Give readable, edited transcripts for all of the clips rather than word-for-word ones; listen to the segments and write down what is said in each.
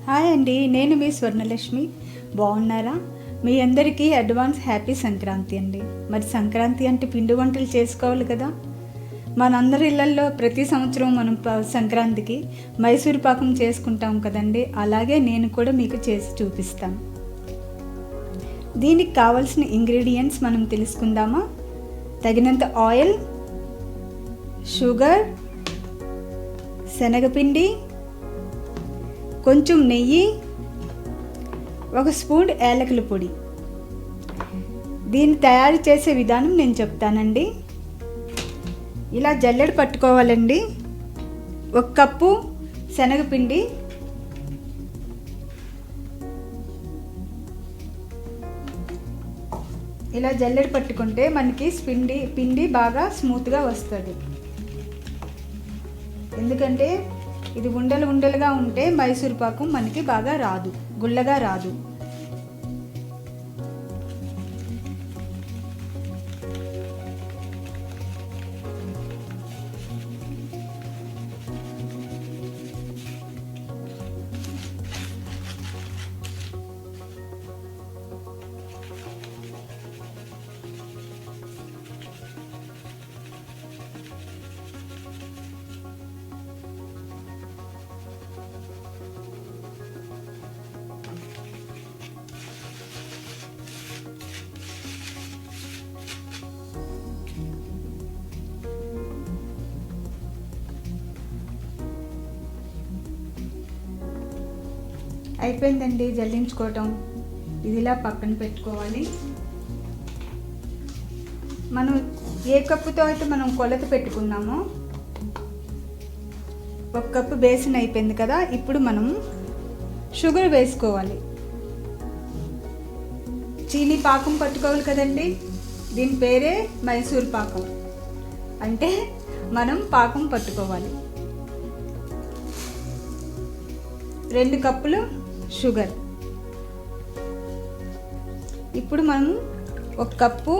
Hi అండి, నేను మీ స్వర్ణలక్ష్మి. బాగున్నారా? మీ అందరికీ అడ్వాన్స్ హ్యాపీ సంక్రాంతి అండి. మరి సంక్రాంతి అంటే పిండి వంటలు చేసుకోవాలి కదా. మనందరి ఇళ్లల్లో ప్రతి సంవత్సరం మనం సంక్రాంతికి మైసూర్ పాకం చేసుకుంటాం కదండి. అలాగే నేను కూడా మీకు చేసి చూపిస్తాను. దీనికి కావాల్సిన ఇంగ్రీడియంట్స్ మనం తెలుసుకుందామా? తగినంత ఆయిల్, షుగర్, శనగపిండి, కొంచెం నెయ్యి, 1 స్పూన్ యాలకుల పొడి. దీన్ని తయారు చేసే విధానం నేను చెప్తానండి. ఇలా జల్లెడ పట్టుకోవాలండి. 1 కప్పు శనగపిండి, ఇలా జల్లెడ పట్టుకుంటే మనకి పిండి బాగా స్మూత్గా వస్తుంది. ఎందుకంటే ఇది ఉండలుగా ఉంటే మైసూర్ పాకం మనకి బాగా రాదు, గుల్లగా రాదు. అయిపోయిందండి జల్లించుకోవటం. ఇదిలా పక్కన పెట్టుకోవాలి. మనం ఏ కప్పుతో అయితే మనం కొలత పెట్టుకున్నామో 1 కప్పు బేసిన్ అయిపోయింది కదా. ఇప్పుడు మనం షుగర్ వేసుకోవాలి. చీనీ పాకం పట్టుకోవాలి కదండి. దీని పేరే మైసూర్ పాకం, అంటే మనం పాకం పట్టుకోవాలి. 2 కప్పులు షుగర్. ఇప్పుడు మనం 1 కప్పు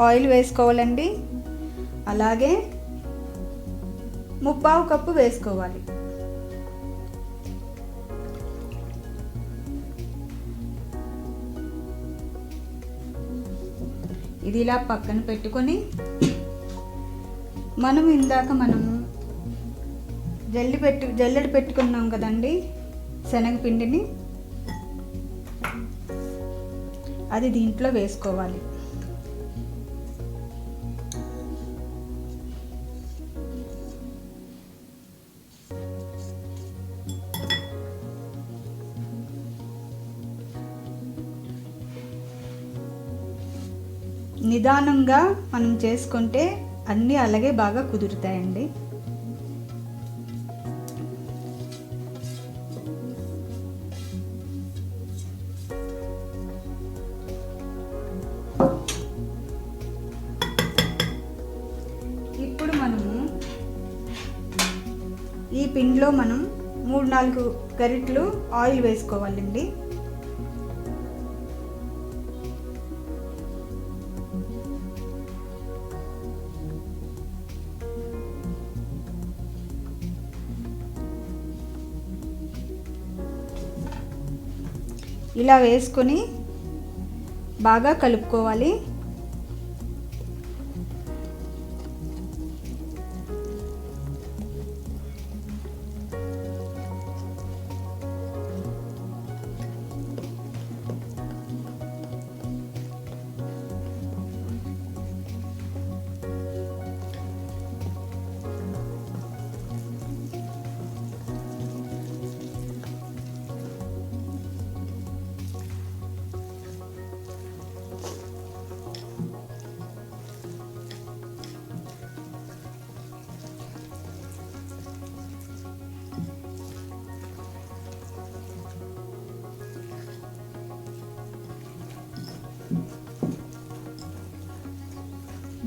ఆయిల్ వేసుకోవాలండి. అలాగే 3/4 కప్పు వేసుకోవాలి. ఇది ఇలా పక్కన పెట్టుకొని మనము జల్లెడ పెట్టుకున్నాం కదండి శనగపిండిని, అది దీంట్లో వేసుకోవాలి. నిదానంగా మనం చేసుకుంటే అన్నీ అలాగే బాగా కుదురుతాయండి. ఇప్పుడు మనము ఈ పిండిలో మనం 3-4 గరిటెలు ఆయిల్ వేసుకోవాలండి. ఇలా వేసుకొని బాగా కలుపుకోవాలి.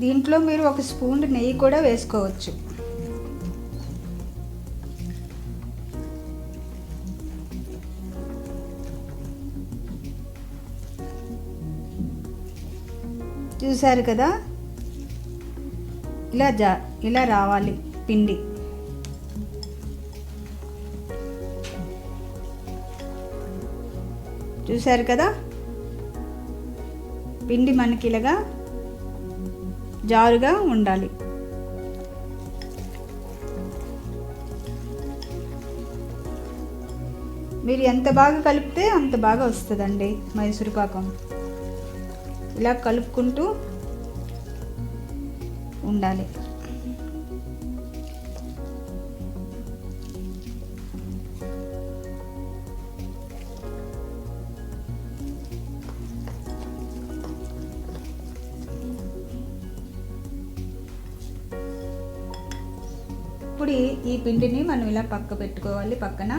దీంట్లో మీరు 1 స్పూన్ నెయ్యి కూడా వేసుకోవచ్చు. చూసారు కదా, ఇలా రావాలి పిండి. చూశారు కదా, పిండి మనకి ఇలాగా జారుగా ఉండాలి. మీరు ఎంత బాగా కలిపితే అంత బాగా వస్తుందండి మైసూర్ పాకం. ఇలా కలుపుకుంటూ ఉండాలి. ఇప్పుడు ఈ పిండిని మనం ఇలా పక్క పెట్టుకోవాలి. పక్కన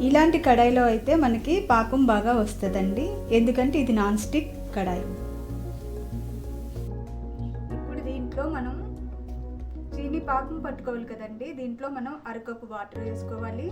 ఇలాంటి కడాయిలో అయితే మనకి పాకం బాగా వస్తుందండి, ఎందుకంటే ఇది నాన్ స్టిక్ కడాయి. ఇప్పుడు దీంట్లో మనం చీనీ పాకం పట్టుకోవాలి కదండి, దీంట్లో మనం అరకప్పు వాటర్ వేసుకోవాలి.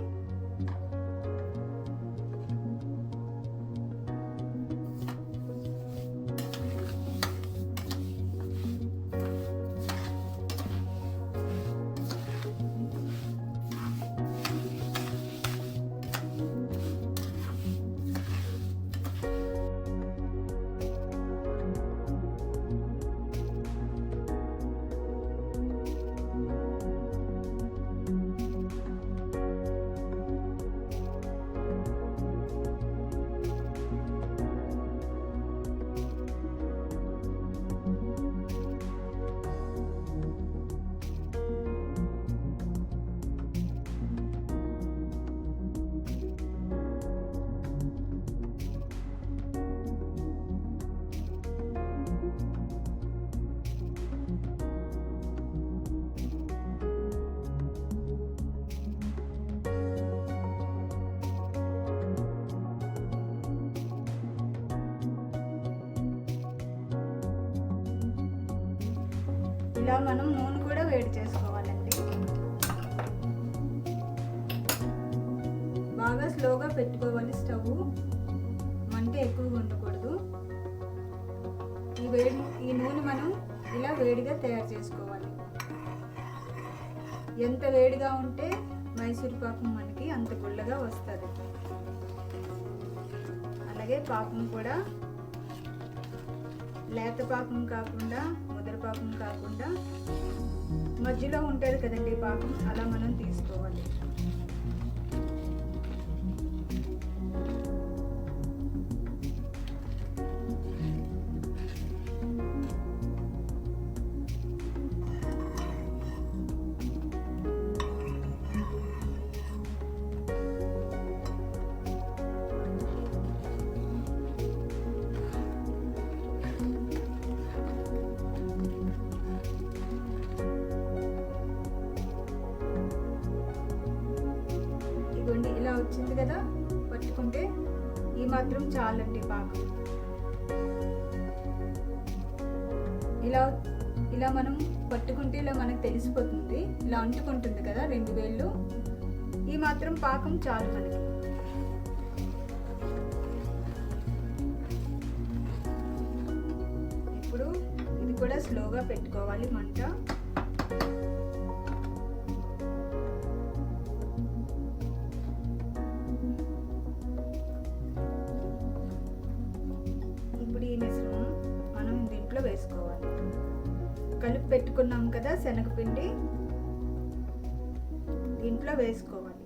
ఇలా మనం నూనె కూడా వేడి చేసుకోవాలండి. బాగా స్లోగా పెట్టుకోవాలి స్టవ్, మంట ఎక్కువగా ఉండకూడదు. ఈ నూనె మనం ఇలా వేడిగా తయారు చేసుకోవాలి. ఎంత వేడిగా ఉంటే మైసూర్ పాకం మనకి అంత గుల్లగా వస్తుంది. అలాగే పాకం కూడా లేత పాకం కాకుండా, ముద్ర పాకం కాకుండా మధ్యలో ఉంటుంది కదండి పాకం, అలా మనం తీసుకోవాలి. ఇలా వచ్చింది కదా, పట్టుకుంటే ఈ మాత్రం చాలండి పాకం. ఇలా మనం పట్టుకుంటే ఇలా మనకు తెలిసిపోతుంది, ఇలా అంటుకుంటుంది కదా రెండు వేళ్ళు. ఈ మాత్రం పాకం చాలు మనకి. ఇప్పుడు ఇది కూడా స్లోగా పెట్టుకోవాలి మంట. ఈ మిశ్రమం మనం దీంట్లో వేసుకోవాలి. కలిపి పెట్టుకున్నాం కదా శనగపిండి, దీంట్లో వేసుకోవాలి.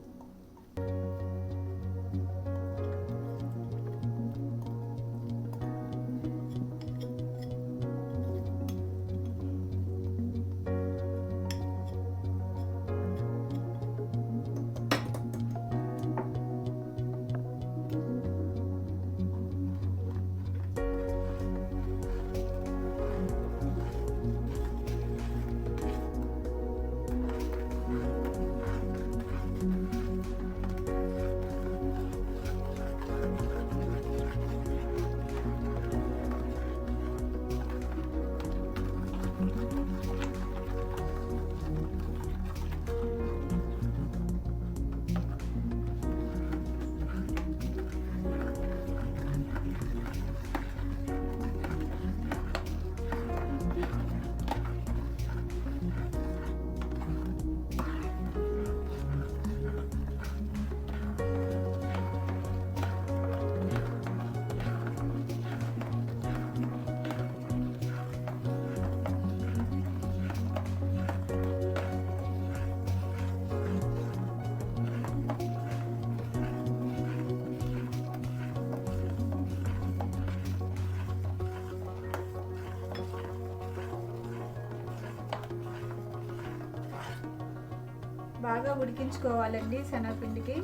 బాగా ఉడికించుకోవాలండి శనగపిండికి.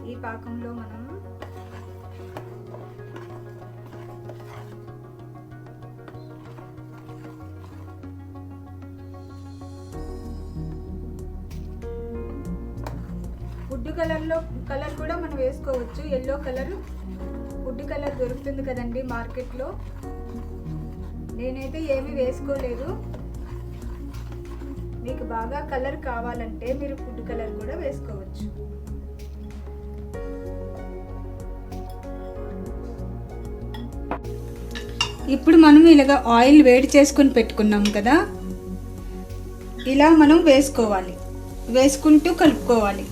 ఈ పాకంలో మనం ఫుడ్ కలర్ కూడా మనం వేసుకోవచ్చు. ఎల్లో కలర్ ఫుడ్ కలర్ దొరుకుతుంది కదండి మార్కెట్లో. నేనైతే ఏమీ వేసుకోలేదు. మీకు బాగా కలర్ కావాలంటే మీరు ఫుడ్ కలర్ కూడా వేసుకోవచ్చు. ఇప్పుడు మనం ఇలాగ ఆయిల్ వేడి చేసుకొని పెట్టుకున్నాం కదా, ఇలా మనం వేసుకోవాలి. వేసుకుంటూ కలుపుకోవాలి.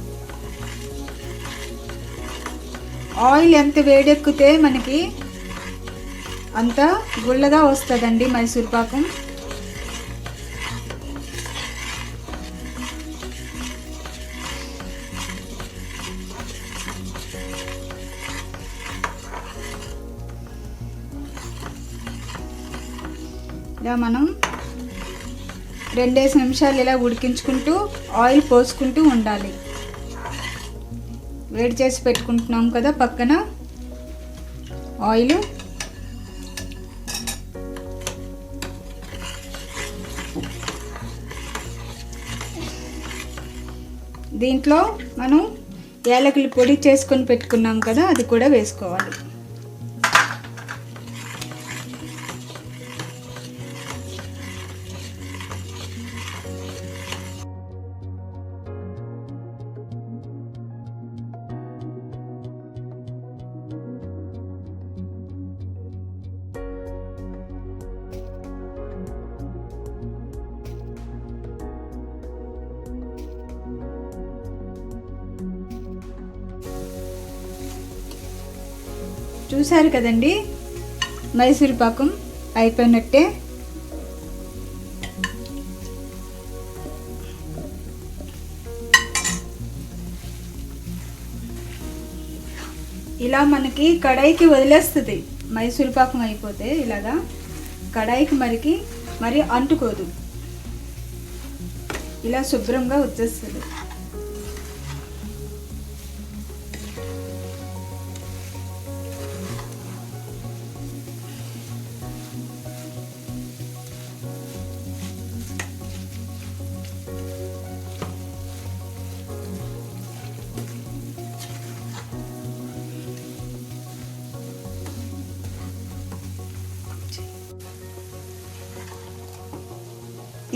ఆయిల్ ఎంత వేడెక్కితే మనకి అంత గుల్లగా వస్తుందండి మైసూర్ పాకం. ఇలా మనం 2 నిమిషాలు ఇలా ఉడికించుకుంటూ ఆయిల్ పోసుకుంటూ ఉండాలి. వేడి చేసి పెట్టుకుంటున్నాం కదా పక్కన ఆయిల్. దీంట్లో మనం యాలకులు పొడి చేసుకొని పెట్టుకున్నాం కదా, అది కూడా వేసుకోవాలి. చూసారు కదండి, మైసూర్ పాకం అయిపోయినట్టే. ఇలా మనకి కడాయికి వదిలేస్తుంది. మైసూర్ పాకం అయిపోతే ఇలాగా కడాయికి మరి అంటుకోదు. ఇలా శుభ్రంగా వచ్చేస్తుంది.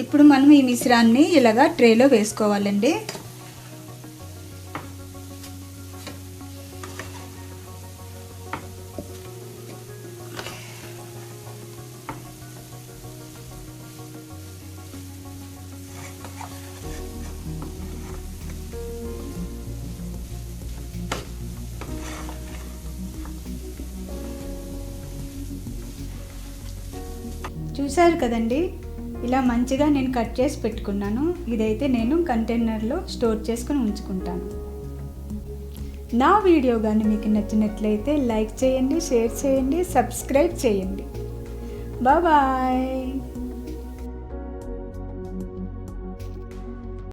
ఇప్పుడు మనం ఈ మిశ్రాన్ని ఇలాగా ట్రేలో వేసుకోవాలండి. చూసారు కదండి, ఇలా మంచిగా నేను కట్ చేసి పెట్టుకున్నాను. ఇదైతే నేను కంటైనర్లో స్టోర్ చేసుకొని ఉంచుకుంటాను. నా వీడియో కానీ మీకు నచ్చినట్లయితే లైక్ చేయండి, షేర్ చేయండి, సబ్స్క్రైబ్ చేయండి. బాయ్.